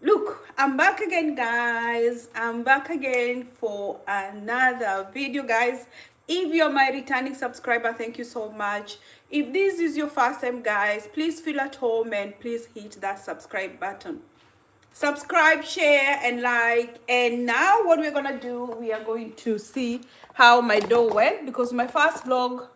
Look, I'm back again, guys. I'm back again for another video, guys. If you're my returning subscriber, thank you so much. If this is your first time, guys, please feel at home and please hit that subscribe button. Subscribe, share, and like. And now what we're gonna do, we are going to see how my dough went, because my first vlog,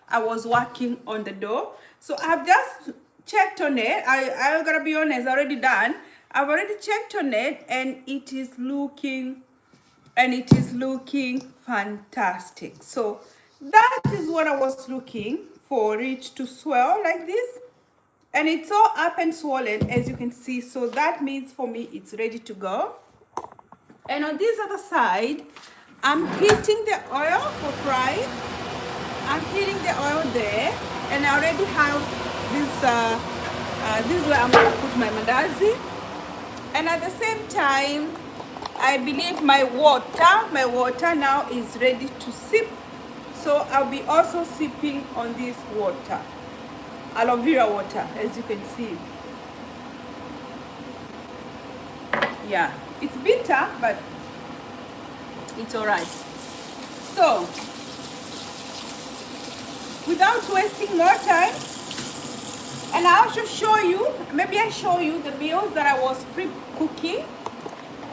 I was working on the dough. So I've just checked on it. I gotta be honest, already done. I've already checked on it, and it is looking fantastic. So that is what I was looking for, it to swell like this, and it's all up and swollen, as you can see. So that means for me it's ready to go. And on this other side, I'm heating the oil for frying. I'm heating the oil there, and I already have this is where I'm going to put my mandazi. And at the same time, I believe my water now is ready to sip. So I'll be also sipping on this water, aloe vera water, as you can see. Yeah, it's bitter, but it's all right. So without wasting more time, and I'll also show you, maybe I show you the meals that I was pre-cooking.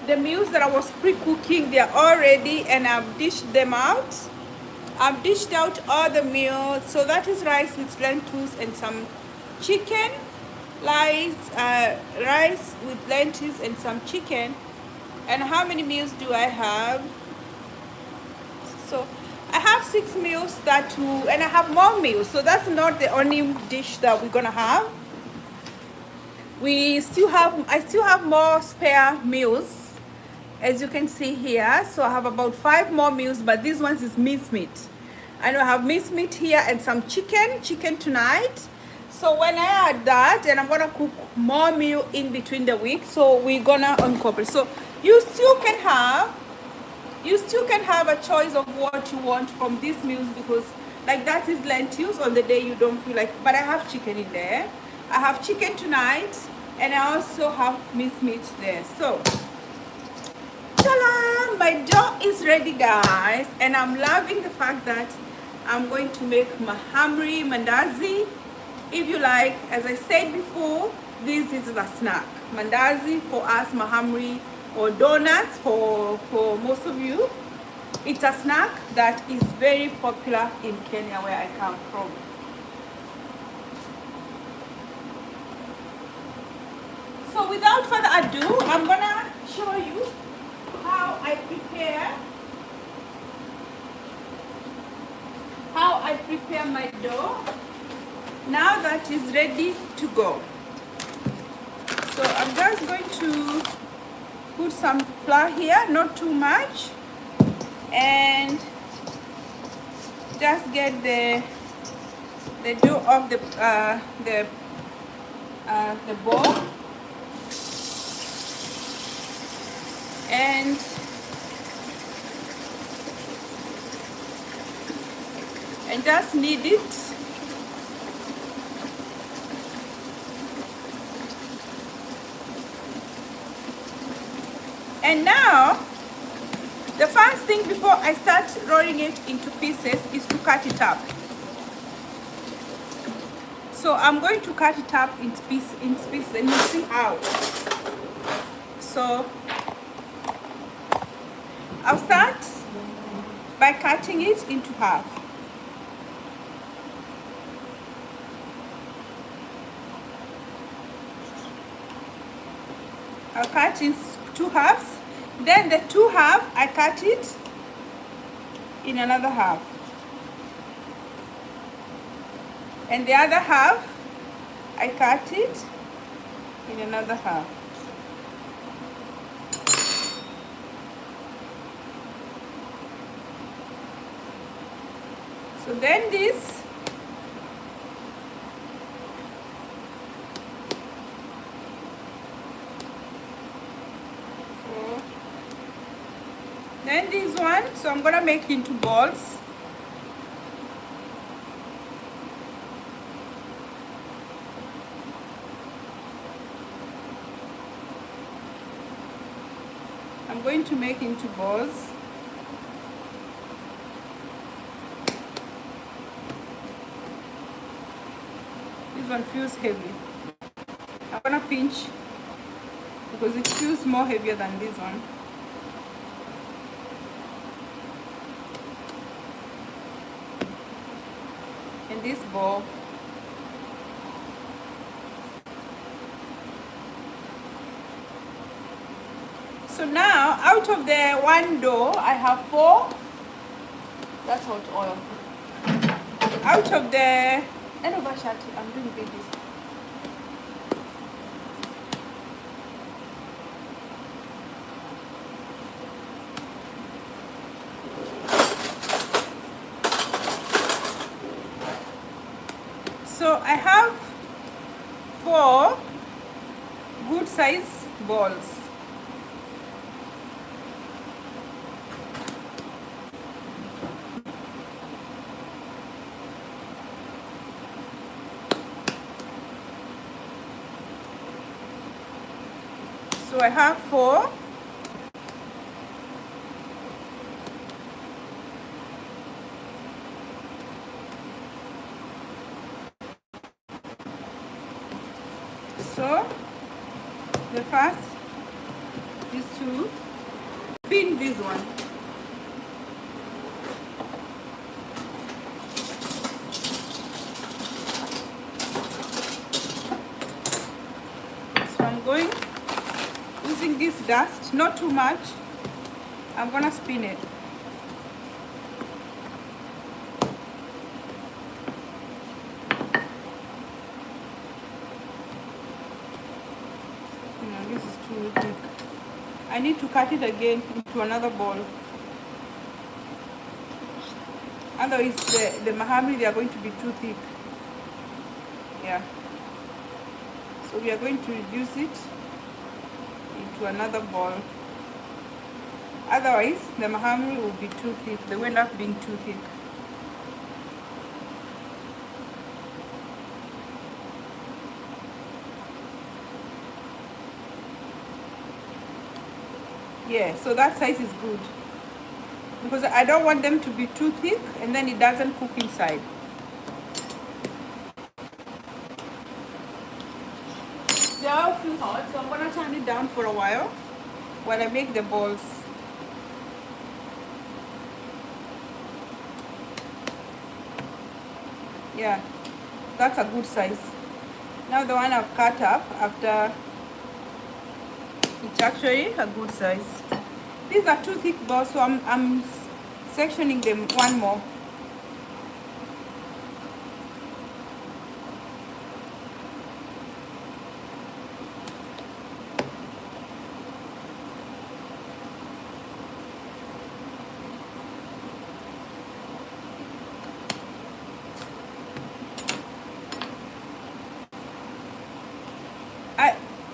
The meals that I was pre-cooking, they're all ready, and I've dished them out. I've dished out all the meals. So that is rice with lentils and some chicken. Rice with lentils and some chicken. And how many meals do I have? So I have 6 meals, and I have more meals. So that's not the only dish that we're gonna have. I still have more spare meals, as you can see here. So I have about 5 more meals, but this one is mincemeat. And I have mincemeat here and some chicken tonight. So when I add that, and I'm gonna cook more meal in between the week, so we're gonna incorporate. So you still can have a choice of what you want from these meals, because like that is lentils on the day you don't feel like, but I have chicken in there. I have chicken tonight, and I also have mincemeat there. So ta-da! My dough is ready, guys, and I'm loving the fact that I'm going to make mahamry mandazi. If you like, as I said before, this is a snack. Mandazi for us, mahamri, or donuts for most of you. It's a snack that is very popular in Kenya, where I come from. So without further ado, I'm gonna show you how I prepare my dough now that is ready to go. So I'm just going to put some flour here, not too much, and just get the dough of the bowl, and just knead it. And now, the first thing before I start rolling it into pieces is to cut it up. So I'm going to cut it up in pieces, and you see how. So I'll start by cutting it into half. I'll cut in 2 halves. Then the 2 halves, I cut it in another half. And the other half, I cut it in another half. So then this, then this one, so I'm gonna make into balls. I'm going to make into balls. This one feels heavy. I'm gonna pinch because it feels more heavier than this one. And this ball. So now, out of the one dough, I have 4. That's hot oil. Out of the end of a shirt, I'm doing video. So I have 4 good size balls. So I have 4. So the first is to pin this one. So I'm going using this dust, not too much. I'm gonna spin it. This is too thick. I need to cut it again into another ball. Otherwise the mahamri, they are going to be too thick. Yeah. So we are going to reduce it into another ball. Otherwise the mahamri will be too thick. They will end up being too thick. Yeah, so that size is good because I don't want them to be too thick and then it doesn't cook inside. The oil feels hot, so I'm gonna turn it down for a while I make the balls. Yeah, that's a good size. Now the one I've cut up after, it's actually a good size. These are too thick balls, so I'm sectioning them one more.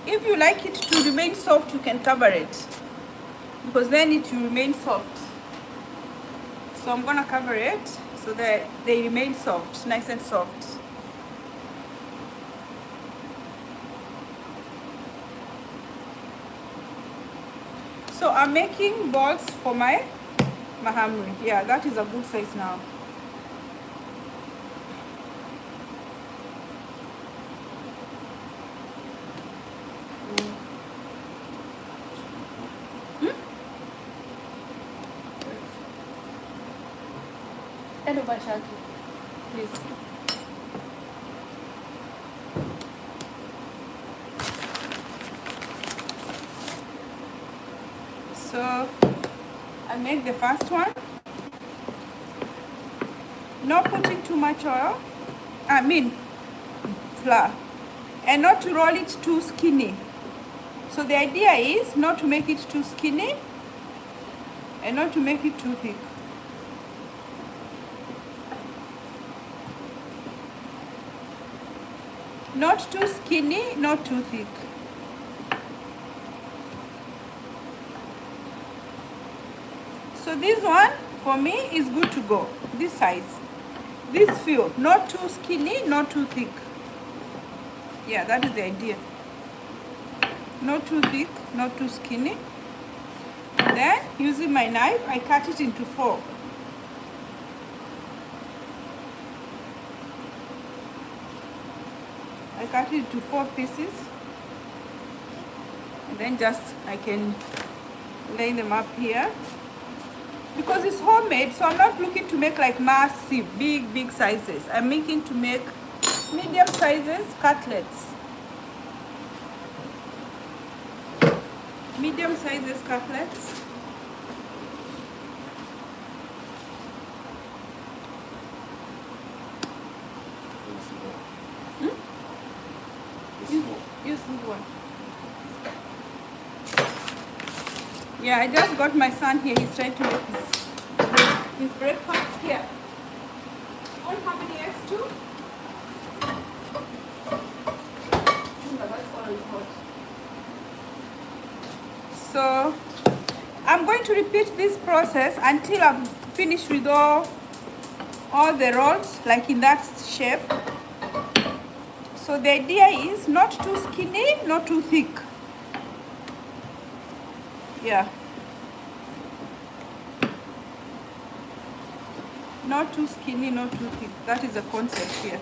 If you like it to remain soft, you can cover it because then it will remain soft. So I'm gonna cover it so that they remain soft, nice and soft. So I'm making balls for my mahamri. Yeah, that is a good size now. Please. So I make the first one, not putting too much oil, flour, and not to roll it too skinny. So the idea is not to make it too skinny and not to make it too thick. Not too skinny, not too thick. So this one for me is good to go. This size, this feel, not too skinny, not too thick. Yeah, that is the idea. Not too thick, not too skinny. then using my knife, I cut it into 4. I cut it into 4 pieces, and then just I can lay them up here. Because it's homemade, so I'm not looking to make like massive, big sizes. I'm making to make medium sizes cutlets. Medium sizes cutlets. Use this one. Yeah, I just got my son here. He's trying to make his breakfast here. On how many eggs too? So I'm going to repeat this process until I'm finished with all the rolls, like in that shape. So the idea is not too skinny, not too thick. Yeah. Not too skinny, not too thick. That is the concept here.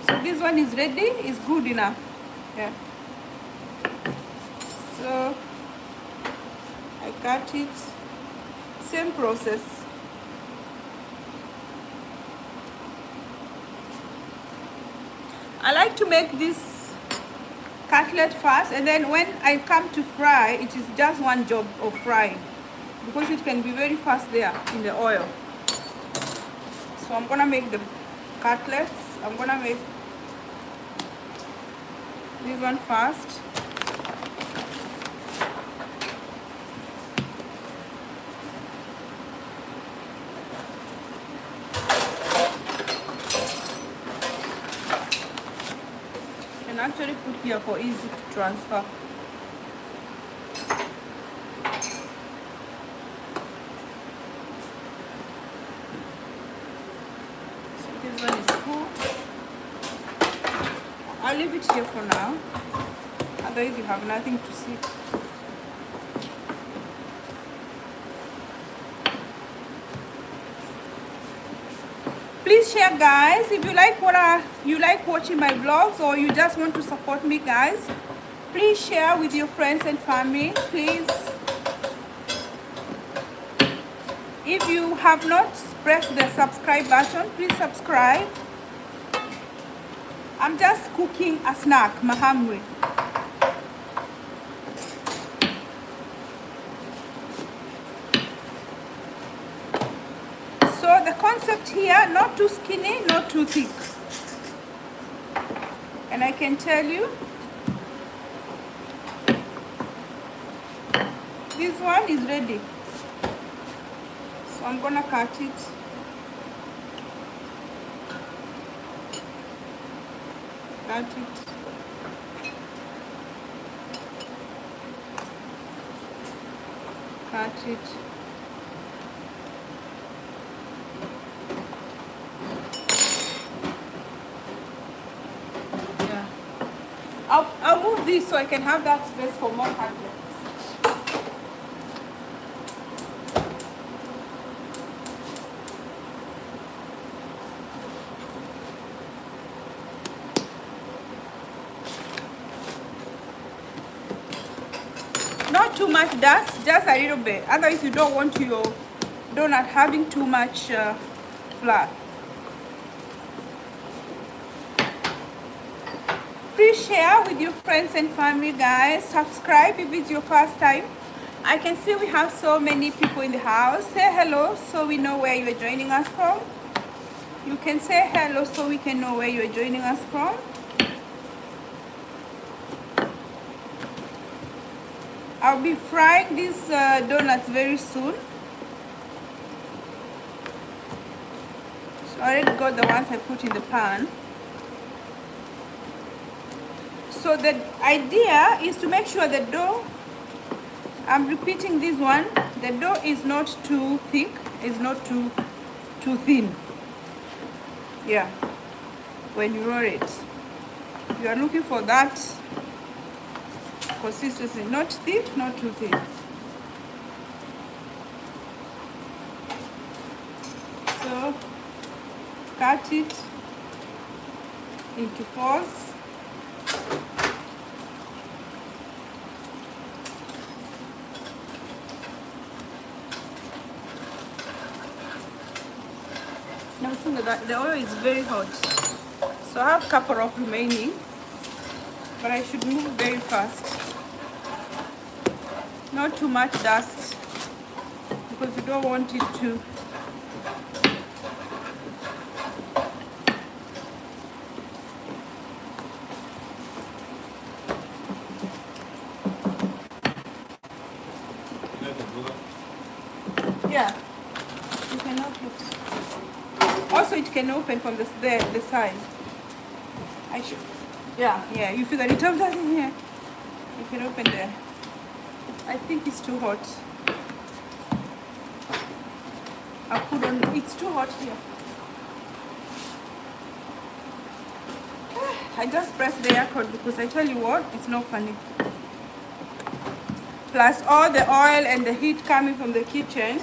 So this one is ready, is good enough. Yeah. So I cut it. Same process. I like to make this cutlet first, and then when I come to fry, it is just one job of frying, because it can be very fast there in the oil. So I'm gonna make the cutlets. I'm gonna make this one first. Actually put here for easy to transfer. So this one is full. I'll leave it here for now, otherwise you have nothing to see. Please share, guys, if you like you like watching my vlogs, or you just want to support me, guys. Please share with your friends and family, please. If you have not pressed the subscribe button, please subscribe. I'm just cooking a snack, mahamry. So the concept here, not too skinny, not too thick. And I can tell you, this one is ready. So I'm gonna cut it. Cut it. Cut it. I'll move this so I can have that space for more cutlets. Not too much dust, just a little bit. Otherwise you don't want your donut having too much flour. Please share with your friends and family, guys. Subscribe if it's your first time. I can see we have so many people in the house. Say hello so we know where you are joining us from. You can say hello so we can know where you are joining us from. I'll be frying these donuts very soon. So I already got the ones I put in the pan. So the idea is to make sure the dough, I'm repeating this one, the dough is not too thick, is not too thin. Yeah, when you roll it, you are looking for that consistency, not thick, not too thick. So cut it into fours. Now that the oil is very hot, so I have a couple of remaining, but I should move very fast. Not too much dust, because you don't want it to yeah, you can open it. Also, it can open from the side. I should, yeah, you figure it out that in here. You can open there. I think it's too hot. I put on, it's too hot here. I just press the aircon because I tell you what, it's not funny. Plus all the oil and the heat coming from the kitchen.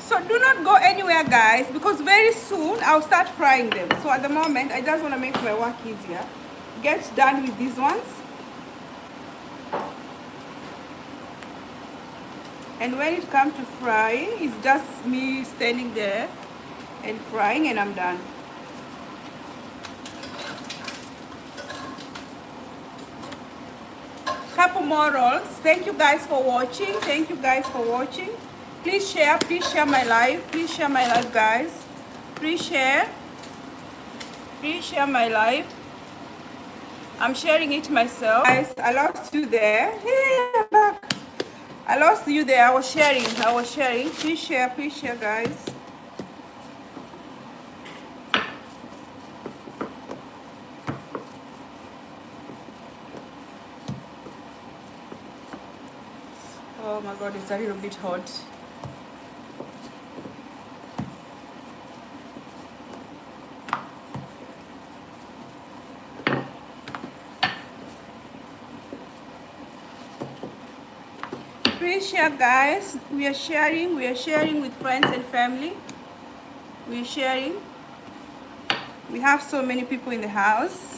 So do not go anywhere, guys, because very soon I'll start frying them. So at the moment, I just want to make my work easier. Get done with these ones. And when it comes to frying, it's just me standing there and frying, and I'm done. Couple more rolls. Thank you guys for watching. Thank you guys for watching. Please share my live. Please share my live, guys. Please share my live. I'm sharing it myself. Guys, I lost you there. Hey, I'm back. I lost you there. I was sharing. Please share, guys. Oh my god, it's a little bit hot. Please share, guys. We are sharing with friends and family. We are sharing. We have so many people in the house.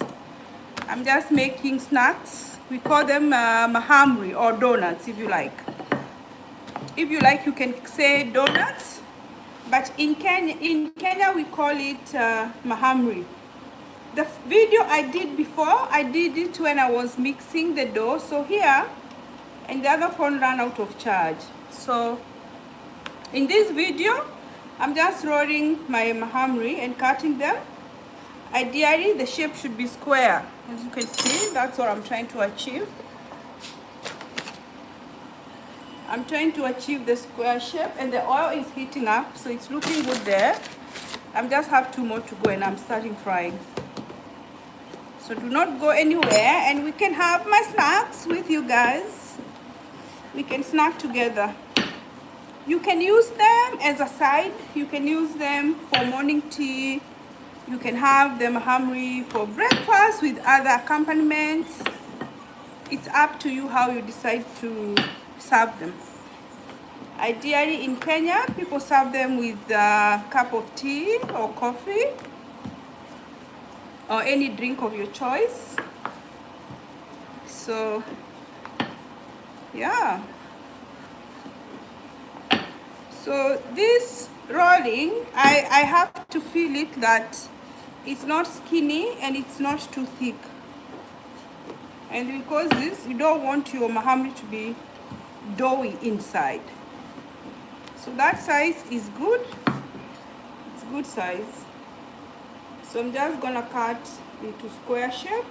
I'm just making snacks. We call them mahamry, or donuts, if you like. If you like, you can say donuts, but in Kenya we call it mahamri. The video I did before, I did it when I was mixing the dough. So here, and the other phone ran out of charge. So in this video, I'm just rolling my mahamri and cutting them. Ideally, the shape should be square. As you can see, that's what I'm trying to achieve. I'm trying to achieve the square shape, and the oil is heating up, so it's looking good there. I just have 2 more to go, and I'm starting frying. So do not go anywhere, and we can have my snacks with you guys. We can snack together. You can use them as a side. You can use them for morning tea. You can have the mahamri for breakfast with other accompaniments. It's up to you how you decide to serve them. Ideally in Kenya, people serve them with a cup of tea or coffee or any drink of your choice. So yeah, so this rolling, I have to feel it that it's not skinny and it's not too thick. And because this, you don't want your mahamri to be doughy inside. So that size is good. It's good size. So I'm just gonna cut into square shape.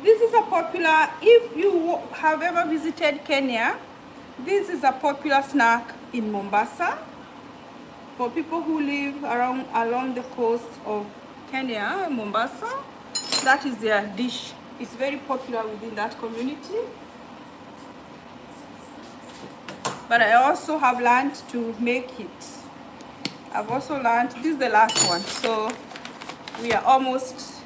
This is a popular, if you have ever visited Kenya, this is a popular snack in Mombasa. For people who live along the coast of Kenya, Mombasa, that is their dish. It's very popular within that community. but I also have learned to make it. I've also learned, this is the last one, so we are almost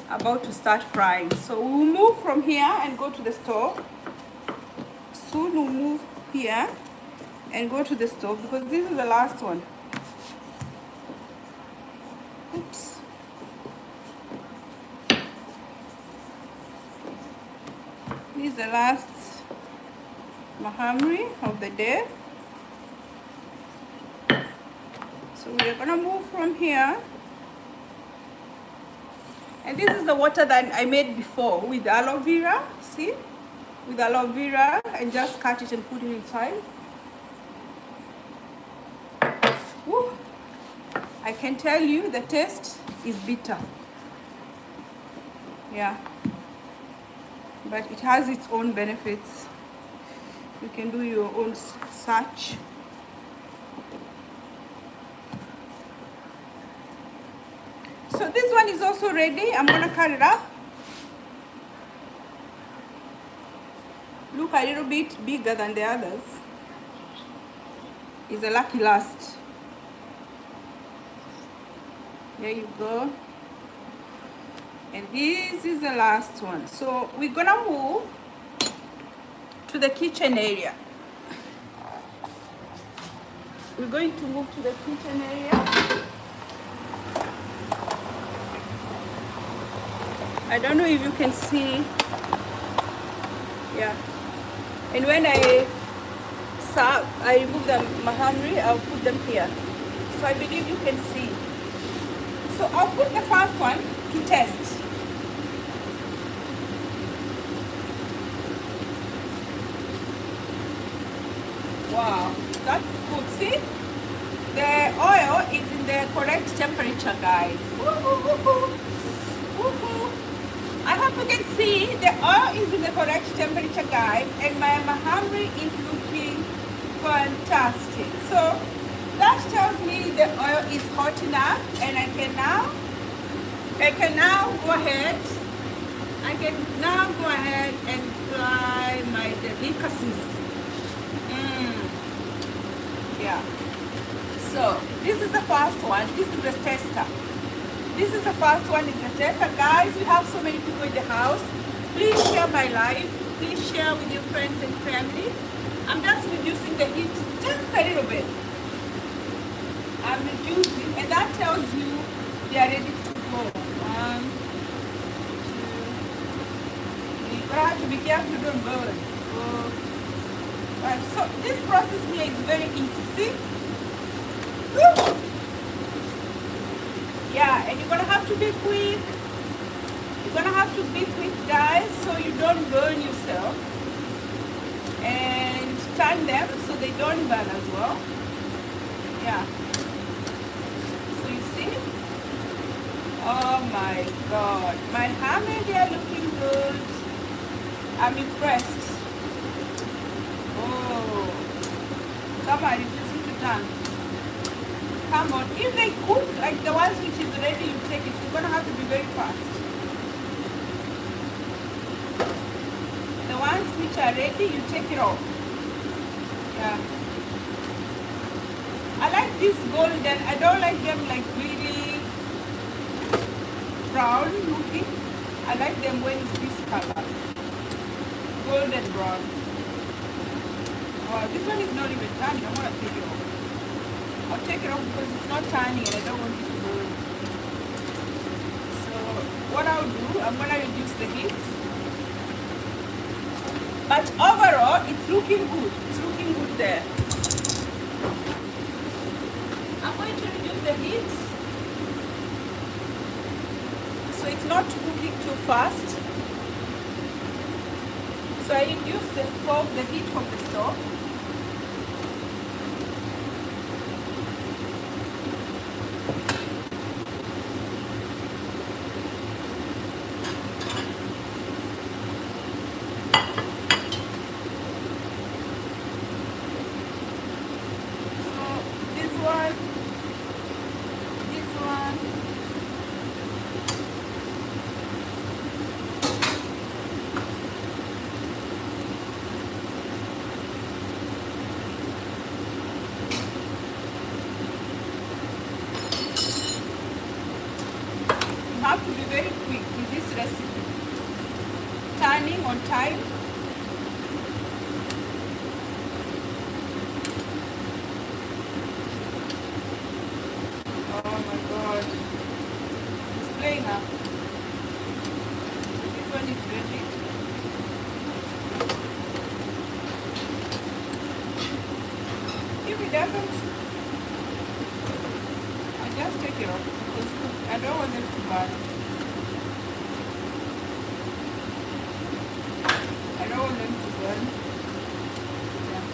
about to start frying. So we'll move from here and go to the stove. Soon we'll move here and go to the stove because this is the last one. Oops. This is the last mahamry of the day. So we're gonna move from here. And this is the water that I made before with aloe vera, see? With aloe vera, and just cut it and put it inside. Woo. I can tell you the taste is bitter. Yeah. But it has its own benefits. You can do your own search. So this one is also ready. I'm gonna cut it up. Look a little bit bigger than the others. It's a lucky last. There you go. And this is the last one. So we're gonna move to the kitchen area. We're going to move to the kitchen area. I don't know if you can see. Yeah. And when I remove the mahamry, I'll put them here. So I believe you can see. So I'll put the first one to test. Wow, that's good. See? The oil is in the correct temperature, guys. Woo-hoo-hoo-hoo. Woo-hoo. I hope you can see the oil is in the correct temperature, guys, and my mahamry is looking fantastic. So that tells me the oil is hot enough, and I can now go ahead and fry my delicacies. Yeah. So this is the first one. This is the tester. This is the first one in the tester. Guys, we have so many people in the house. Please share my live. Please share with your friends and family. I'm just reducing the heat just a little bit. I'm reducing, and that tells you they are ready to go. 1, 2, 3. You have to be careful, you don't burn. Right, so this process here is very easy. See? Woo! Yeah, and you're gonna have to be quick. You're gonna have to be quick, guys, so you don't burn yourself. And turn them so they don't burn as well. Yeah. So you see? Oh my God. My hammer, they are looking good. I'm impressed. Oh. Some are refusing to turn. Come on, if they cook like the ones which is ready, you take it. You're gonna have to be very fast. The ones which are ready, you take it off. Yeah. I like this golden. I don't like them like really brown looking. I like them when it's this color, golden brown. Oh, this one is not even done. I'm gonna take it off. I'll take it off because it's not turning and I don't want it to burn. So what I'll do, I'm going to reduce the heat. But overall, it's looking good. It's looking good there. I'm going to reduce the heat. So it's not cooking too fast. So I reduce the heat from the stove. have to be very quick with this recipe. Turning on time. Oh my god. It's playing up. This one is ready. If it doesn't, I just take it off because I don't want them to burn. I don't want them to burn. Yeah.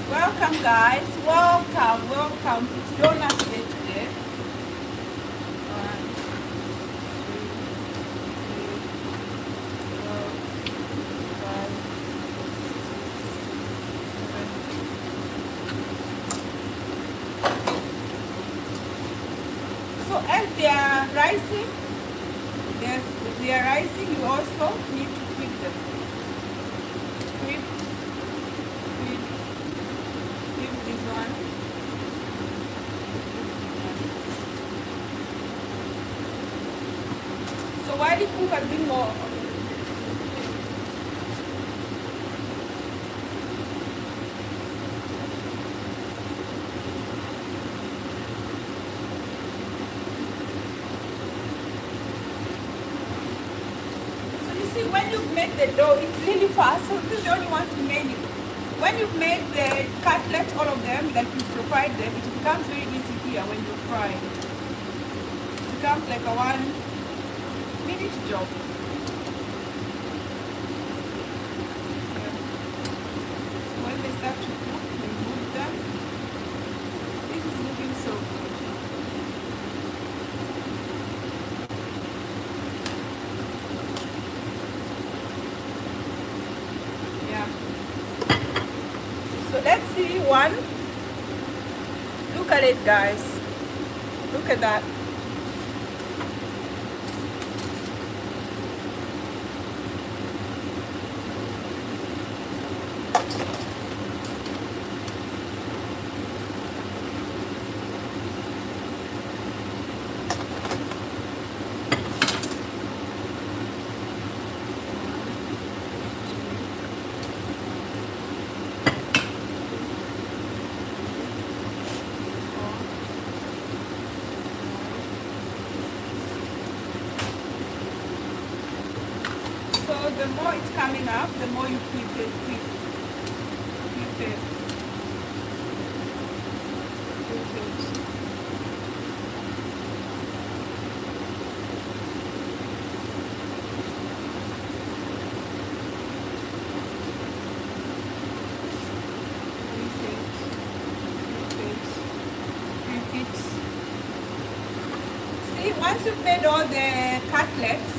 Welcome guys, welcome. It's donut day today. 1, 2, 3, 4, 5, 6, 7. So as they are rising, you also need to whip them. Whip this one. So while you cook a bit more, so you see when you've made the dough, it's really fast. So this is the only ones you made it. When you've made the cutlets, all of them, like you fried them, it becomes very easy here when you fry. It becomes like a 1-minute job. So when they start to cook, you move them. This is looking so good. Yeah. So let's see one. Look at it, guys. Look at that. So the more it's coming up, the more you flip it. See, once you've made all the cutlets,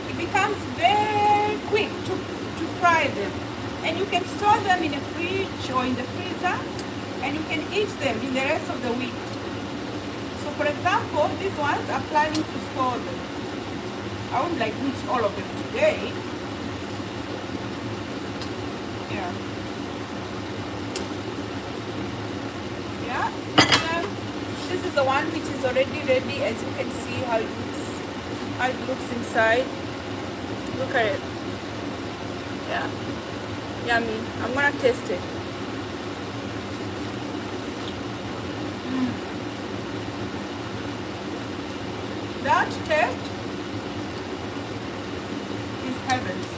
it becomes very quick to fry them. And you can store them in a fridge or in the freezer, and you can eat them in the rest of the week. So for example, these ones are planning to store them. I won't like eat all of them today. Yeah. This is the one which is already ready. As you can see how it looks inside. Look at it. Yeah, yummy. I'm gonna taste it. That taste is heavens.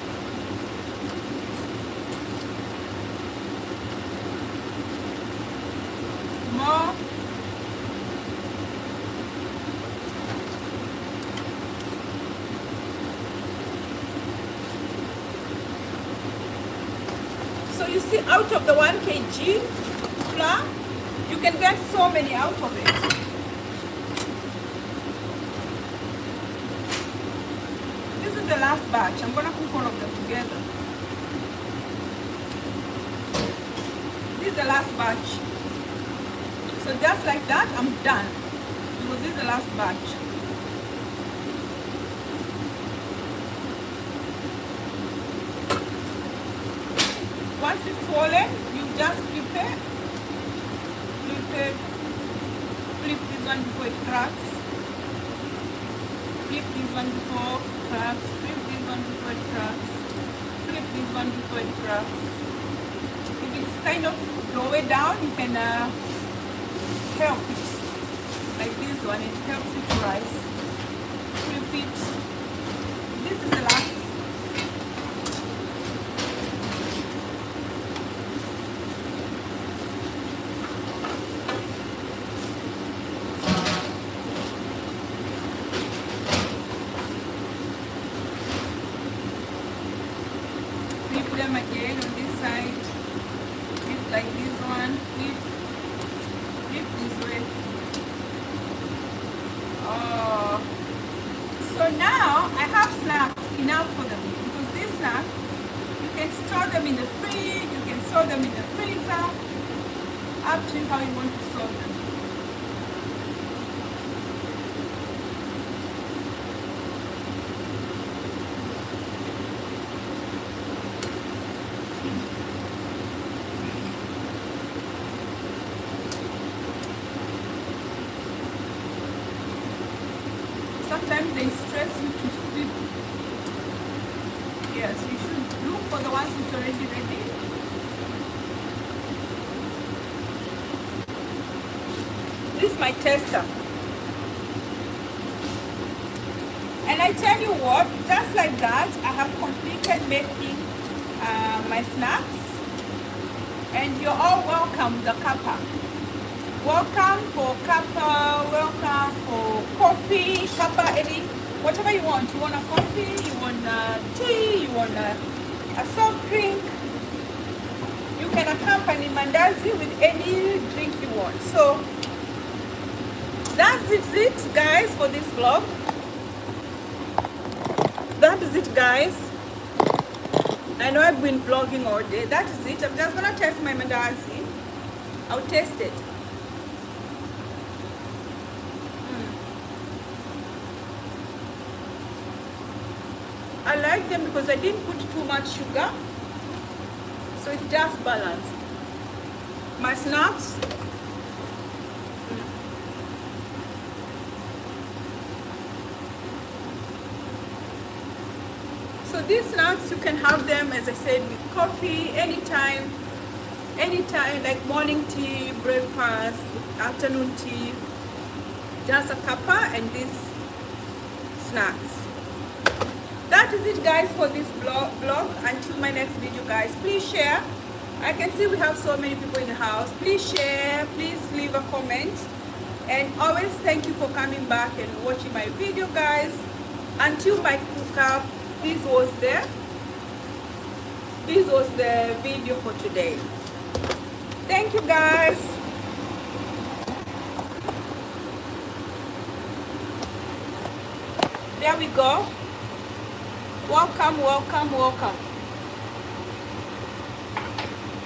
More. So you see, out of the 1 kg flour, you can get so many out of it. This is the last batch. I'm gonna cook all of them together. This is the last batch. So just like that, I'm done. Because this is the last batch. Once it's swollen, you just flip it. Flip this one before it cracks. Flip this one before it cracks. Flip this one before it cracks. Flip this one before it cracks. If it's kind of lower down, you can help it. Like this one, it helps it rise. Flip it. This is the last. Flip them again on this side. Flip like this one. Flip this way. Oh. So now I have snacks enough for them, because this snack you can store them in the fridge, you can store them in the freezer, up to how you want to store them. Sometimes they stress you to sleep. Yes, you should look for the ones which are already ready. This is my tester. And I tell you what, just like that, I have completed making my snacks. And you're all welcome, the kappa. Welcome for kappa, welcome for coffee, kappa, any, whatever you want. You want a coffee, you want a tea, you want a soft drink. You can accompany mandazi with any drink you want. So that's it guys for this vlog. That is it guys. I know I've been vlogging all day. That is it. I'm just gonna test my mandazi. I'll taste it. I like them because I didn't put too much sugar, so it's just balanced. My snacks, so these snacks you can have them, as I said, with coffee anytime, like morning tea, breakfast, afternoon tea, just a cuppa and these snacks. That is it guys for this vlog. Until my next video guys, please share. I can see we have so many people in the house. Please share, please leave a comment, and always thank you for coming back and watching my video guys. Until my cook up, this was the video for today. Thank you guys. There we go. Welcome, welcome, welcome.